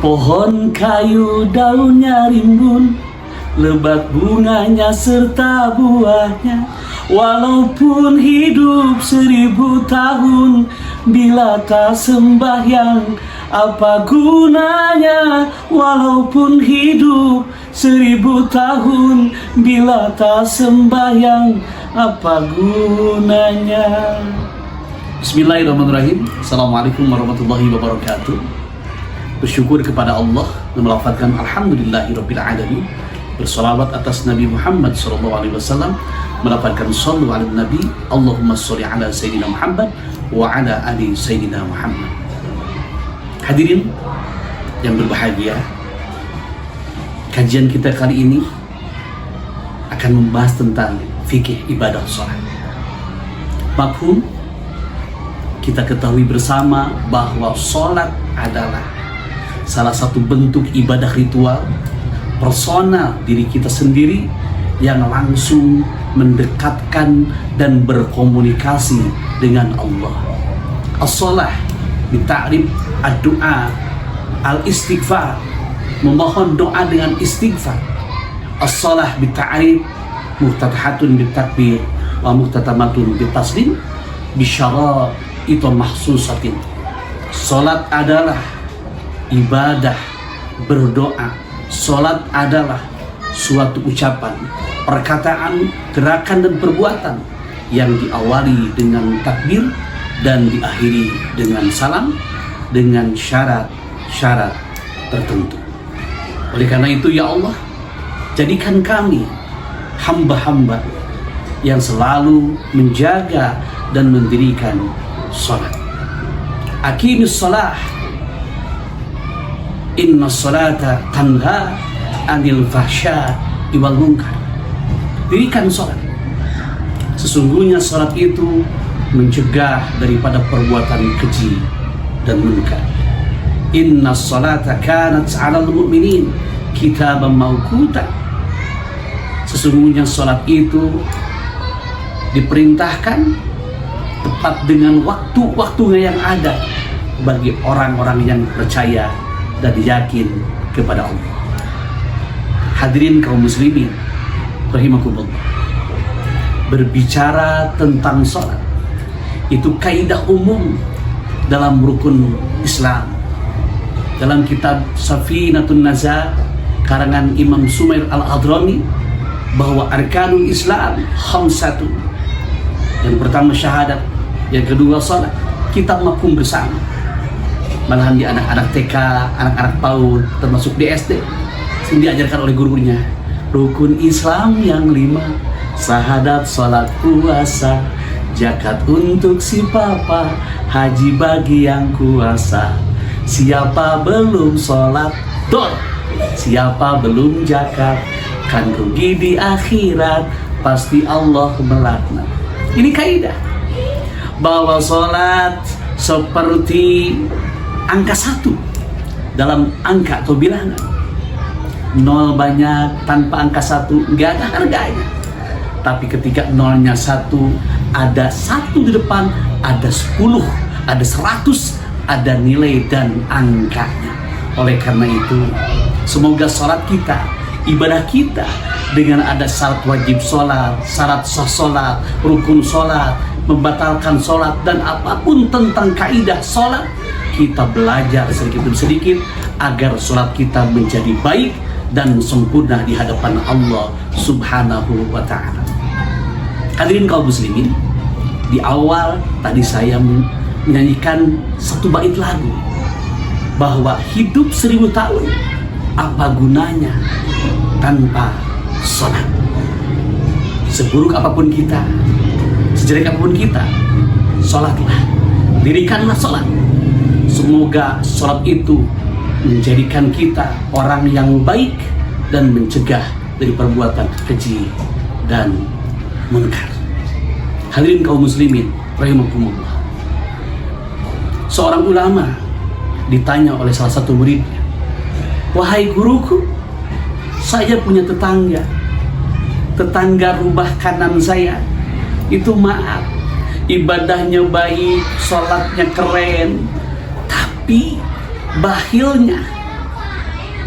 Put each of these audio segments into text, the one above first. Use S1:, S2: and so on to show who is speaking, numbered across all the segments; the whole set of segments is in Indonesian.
S1: Pohon kayu daunnya rimbun, lebat bunganya serta buahnya. Walaupun hidup 1000 tahun, bila tak sembahyang apa gunanya? Walaupun hidup 1000 tahun, bila tak sembahyang apa gunanya? Bismillahirrahmanirrahim. Assalamualaikum warahmatullahi wabarakatuh. Bersyukur kepada Allah dan melafazkan alhamdulillahirabbil alamin. Bersalawat atas Nabi Muhammad SAW, melafazkan sallu ala Nabi, Allahumma sholli ala Sayyidina Muhammad wa ala ali Sayyidina Muhammad. Hadirin yang berbahagia, kajian kita kali ini akan membahas tentang fikih ibadah sholat. Mafhum, kita ketahui bersama bahwa sholat adalah salah satu bentuk ibadah ritual personal diri kita sendiri yang langsung mendekatkan dan berkomunikasi dengan Allah. As-shalah bita'rif ad-du'a al-istighfar, memohon doa dengan istighfar. As-shalah bita'rif muftatahatun bitakbir wa muftatamatun bitaslim bisyara'itun mahsusatin. Salat adalah ibadah, berdoa. Salat adalah suatu ucapan, perkataan, gerakan dan perbuatan yang diawali dengan takbir dan diakhiri dengan salam dengan syarat-syarat tertentu. Oleh karena itu ya Allah, jadikan kami hamba-hamba yang selalu menjaga dan mendirikan salat. Aqimis shalah, inna sholata tanha anil fahsya'i wal munkar. Dirikan sholat. Sesungguhnya sholat itu mencegah daripada perbuatan keji dan munkar. Inna sholata kanat 'alal mu'minin kitaban mawquta. Sesungguhnya sholat itu diperintahkan tepat dengan waktu-waktunya yang ada bagi orang-orang yang percaya dan yakin kepada Allah. Hadirin kaum muslimin rahimakumullah, berbicara tentang sholat itu kaidah umum dalam rukun Islam. Dalam kitab Safinatun Nazar karangan Imam Sumair Al-Hadrami, bahwa arkanul Islam khamsatun. Yang pertama syahadat, yang kedua sholat. Kita mafhum bersama, malahan di anak-anak TK, anak-anak PAUD, termasuk di SD, diajarkan oleh gurunya. Rukun Islam yang 5, syahadat, sholat, puasa, zakat untuk si papa, haji bagi yang kuasa. Siapa belum sholat, siapa belum zakat, kan rugi di akhirat, pasti Allah melaknat. Ini kaidah bahwa sholat seperti angka 1 dalam angka atau bilangan. 0 banyak, tanpa angka 1 nggak ada harganya. Tapi ketika nolnya 1, ada 1 di depan, ada 10, ada 100, ada nilai dan angkanya. Oleh karena itu, semoga sholat kita, ibadah kita, dengan ada syarat wajib sholat, syarat sah sholat, rukun sholat, membatalkan sholat, dan apapun tentang kaidah sholat, kita belajar sedikit demi sedikit agar sholat kita menjadi baik dan sempurna di hadapan Allah Subhanahu wa ta'ala. Hadirin kaum muslimin, di awal tadi saya menyanyikan satu bait lagu bahwa hidup 1000 tahun apa gunanya tanpa sholat. Seburuk apapun kita, sejelek apapun kita, sholatlah, dirikanlah sholat. Semoga sholat itu menjadikan kita orang yang baik dan mencegah dari perbuatan keji dan munkar. Hadirin kaum muslimin rahimakumullah, seorang ulama ditanya oleh salah satu muridnya, "Wahai guruku, saya punya tetangga rubah kanan saya itu, maaf, ibadahnya baik, sholatnya keren, tapi bakhilnya,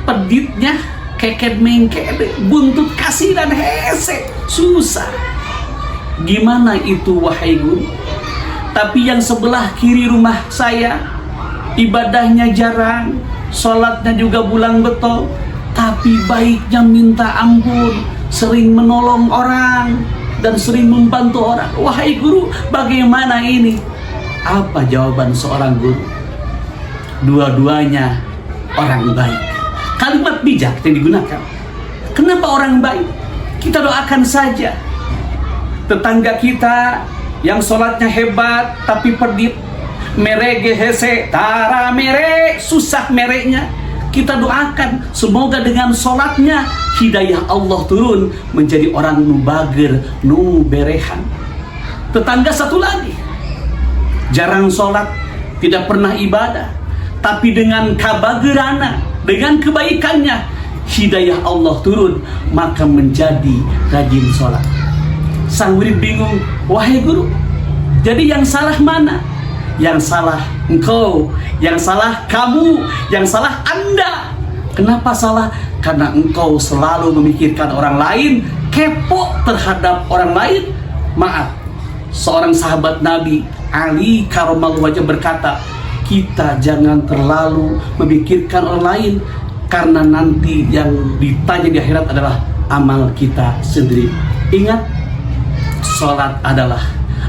S1: peditnya keket mengkede, buntut kasiran hese, susah. Gimana itu wahai guru? Tapi yang sebelah kiri rumah saya, ibadahnya jarang, sholatnya juga bulan betul, tapi baiknya minta ampun, sering menolong orang, dan sering membantu orang. Wahai guru, bagaimana ini? Apa jawaban seorang guru? Dua-duanya orang baik. Kalimat bijak yang digunakan. Kenapa orang baik? Kita doakan saja. Tetangga kita yang sholatnya hebat tapi pedit, merege hese, tara mere, susah mereknya. Kita doakan semoga dengan sholatnya hidayah Allah turun menjadi orang nubager, nuberehan. Tetangga satu lagi jarang sholat, tidak pernah ibadah, tapi dengan kabagerana, dengan kebaikannya hidayah Allah turun, maka menjadi rajin sholat. Sang murid bingung, wahai guru, jadi yang salah mana? Yang salah engkau, yang salah kamu, yang salah Anda. Kenapa salah? Karena engkau selalu memikirkan orang lain, kepo terhadap orang lain. Maaf, seorang sahabat Nabi Ali Karramallahu wajhahu berkata, kita jangan terlalu memikirkan orang lain, karena nanti yang ditanya di akhirat adalah amal kita sendiri. Ingat, sholat adalah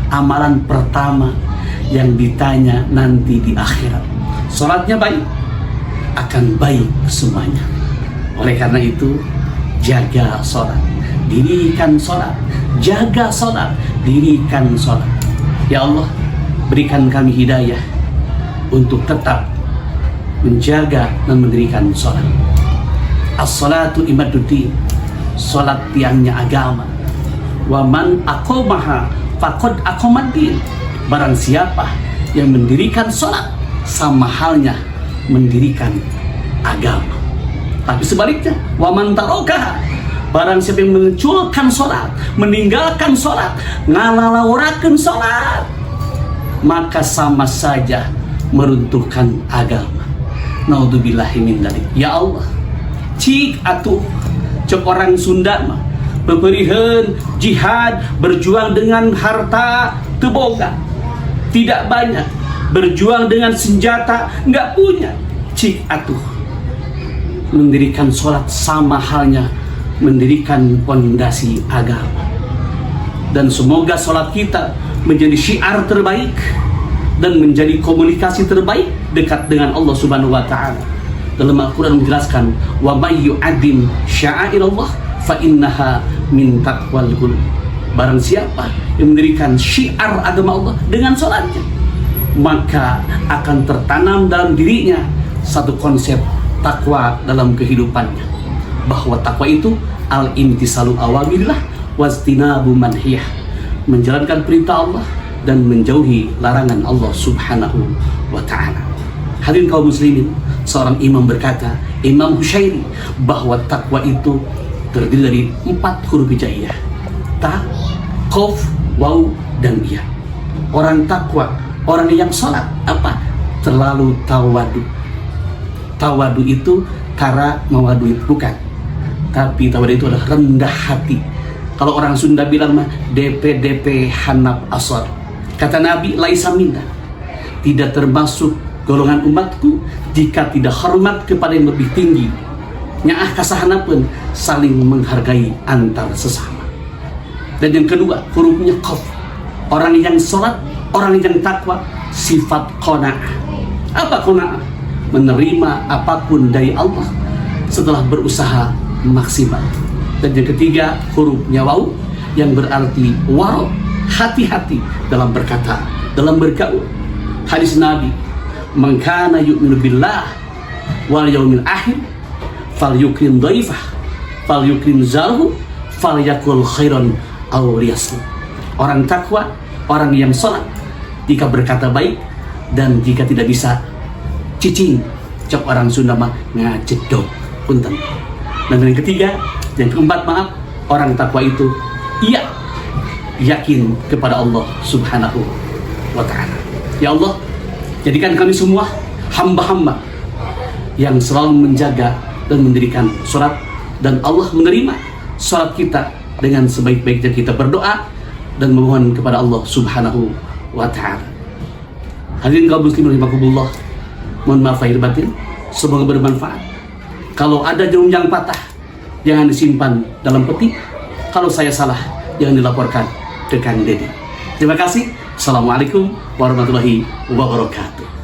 S1: amalan pertama yang ditanya nanti di akhirat. Sholatnya baik, akan baik semuanya. Oleh karena itu, jaga sholat, dirikan sholat, jaga sholat, dirikan sholat. Ya Allah, berikan kami hidayah untuk tetap menjaga dan mendirikan sholat. As-salatu imaduddin, sholat tiangnya agama. Wa man aqamaha faqad aqamaddin. Barang siapa yang mendirikan sholat, sama halnya mendirikan agama. Tapi sebaliknya, wa man tarokaha, barang siapa yang mencualkan sholat, meninggalkan sholat, ngalalawarakan sholat, maka sama saja meruntuhkan agama. Naudzubillahi min dzalik. Ya Allah, cik atuh cek orang Sunda mah beberiheun jihad, berjuang dengan harta teboga tidak banyak, berjuang dengan senjata nggak punya. Cik atuh mendirikan sholat sama halnya mendirikan pondasi agama. Dan semoga sholat kita menjadi syiar terbaik dan menjadi komunikasi terbaik dekat dengan Allah Subhanahu wa taala. Dalam Al-Qur'an menjelaskan, wa may yu'azzim sya'airallah fa innaha min taqwal qulub. Barang siapa yang mendirikan syiar agama Allah dengan sholatnya, maka akan tertanam dalam dirinya satu konsep takwa dalam kehidupannya, bahwa takwa itu al-imtisalu awamirillah wastinabu manhiyah, menjalankan perintah Allah dan menjauhi larangan Allah Subhanahu wa ta'ala. Hadirin kaum muslimin, seorang imam berkata, Imam Husyairi, bahwa takwa itu terdiri dari 4 huruf hijaiyah: ta, qaf, waw, dan ya. Orang takwa, orang yang sholat apa? Terlalu tawadu. Tawadu itu tara mawadu itu bukan, tapi tawadu itu adalah rendah hati. Kalau orang Sunda bilang mah DP hanap asor. Kata Nabi, laisa minna, tidak termasuk golongan umatku jika tidak hormat kepada yang lebih tinggi. Nyaah kasahana pun saling menghargai antar sesama. Dan yang kedua, hurufnya qaf. Orang yang sholat, orang yang takwa, sifat qanaah. Apa qanaah? Menerima apapun dari Allah setelah berusaha maksimal. Dan yang ketiga, hurufnya waw, yang berarti waro, hati-hati dalam berkata, dalam bergaul. Hadis Nabi, man kana yu'minu billah wal yaumil akhir falyukrim dhaifah falyukrim zarhu falyakul khairan aw liyasmut. Orang takwa, orang yang sholat, jika berkata baik, dan jika tidak bisa cicing, cok orang Sunda mah ngajedog punten. Dan yang ketiga, yang keempat, maaf, orang takwa itu iya yakin kepada Allah Subhanahu wa ta'ala. Ya Allah, jadikan kami semua hamba-hamba yang selalu menjaga dan mendirikan sholat, dan Allah menerima sholat kita dengan sebaik-baiknya kita berdoa dan memohon kepada Allah Subhanahu wa Ta'ala. Hadirin kaum muslimin rahimakumullah, mohon maaf lahir batin, semoga bermanfaat. Kalau ada jarum yang patah, jangan disimpan dalam peti. Kalau saya salah, jangan dilaporkan ke Kang Deddy. Terima kasih. Assalamualaikum warahmatullahi wabarakatuh.